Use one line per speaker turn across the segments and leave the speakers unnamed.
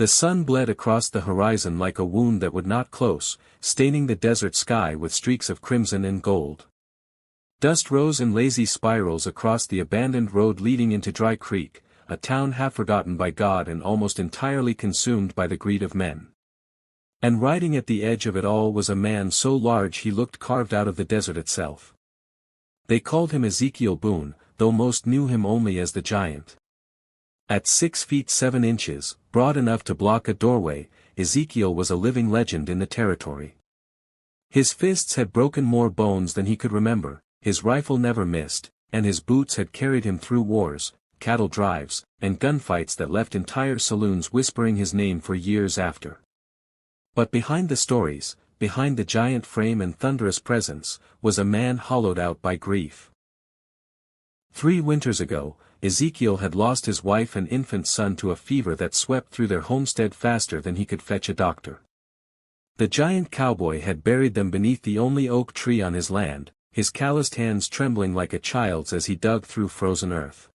The sun bled across the horizon like a wound that would not close, staining the desert sky with streaks of crimson and gold. Dust rose in lazy spirals across the abandoned road leading into Dry Creek, a town half forgotten by God and almost entirely consumed by the greed of men. And riding at the edge of it all was a man so large he looked carved out of the desert itself. They called him Ezekiel Boone, though most knew him only as the Giant. At 6 feet 7 inches, broad enough to block a doorway, Ezekiel was a living legend in the territory. His fists had broken more bones than he could remember, his rifle never missed, and his boots had carried him through wars, cattle drives, and gunfights that left entire saloons whispering his name for years after. But behind the stories, behind the giant frame and thunderous presence, was a man hollowed out by grief. 3 winters ago, Ezekiel had lost his wife and infant son to a fever that swept through their homestead faster than he could fetch a doctor. The giant cowboy had buried them beneath the only oak tree on his land, his calloused hands trembling like a child's as he dug through frozen earth.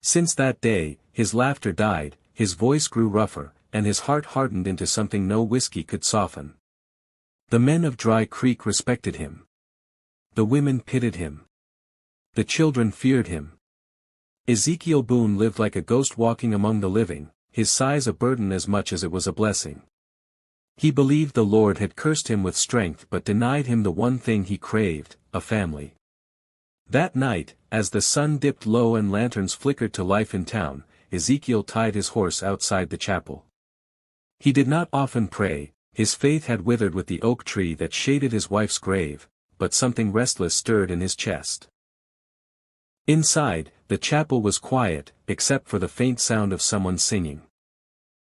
Since that day, his laughter died, his voice grew rougher, and his heart hardened into something no whiskey could soften. The men of Dry Creek respected him. The women pitied him. The children feared him. Ezekiel Boone lived like a ghost walking among the living, his sighs a burden as much as it was a blessing. He believed the Lord had cursed him with strength but denied him the one thing he craved, a family. That night, as the sun dipped low and lanterns flickered to life in town, Ezekiel tied his horse outside the chapel. He did not often pray, his faith had withered with the oak tree that shaded his wife's grave, but something restless stirred in his chest. Inside, the chapel was quiet, except for the faint sound of someone singing.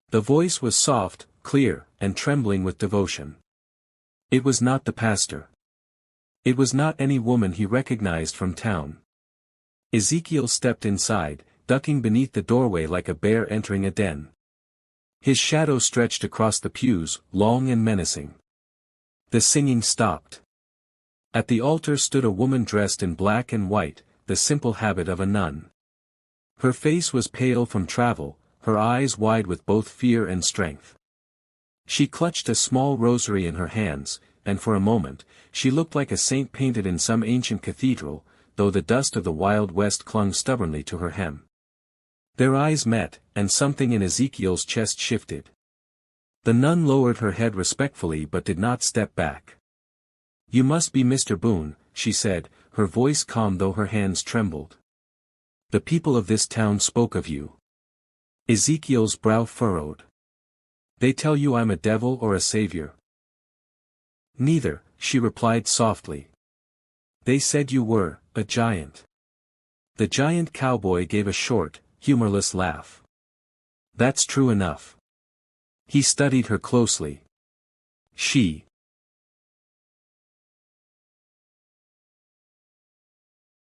The voice was soft, clear, and trembling with devotion. It was not the pastor. It was not any woman he recognized from town. Ezekiel stepped inside, ducking beneath the doorway like a bear entering a den. His shadow stretched across the pews, long and menacing. The singing stopped. At the altar stood a woman dressed in black and white, the simple habit of a nun. Her face was pale from travel, her eyes wide with both fear and strength. She clutched a small rosary in her hands, and for a moment, she looked like a saint painted in some ancient cathedral, though the dust of the Wild West clung stubbornly to her hem. Their eyes met, and something in Ezekiel's chest shifted. The nun lowered her head respectfully but did not step back. "You must be Mr. Boone," she said, her voice calm though her hands trembled. "The people of this town spoke of you." Ezekiel's brow furrowed. "They tell you I'm a devil or a savior?" "Neither," she replied softly. "They said you were a giant." The giant cowboy gave a short, humorless laugh. "That's true enough." He studied her closely. She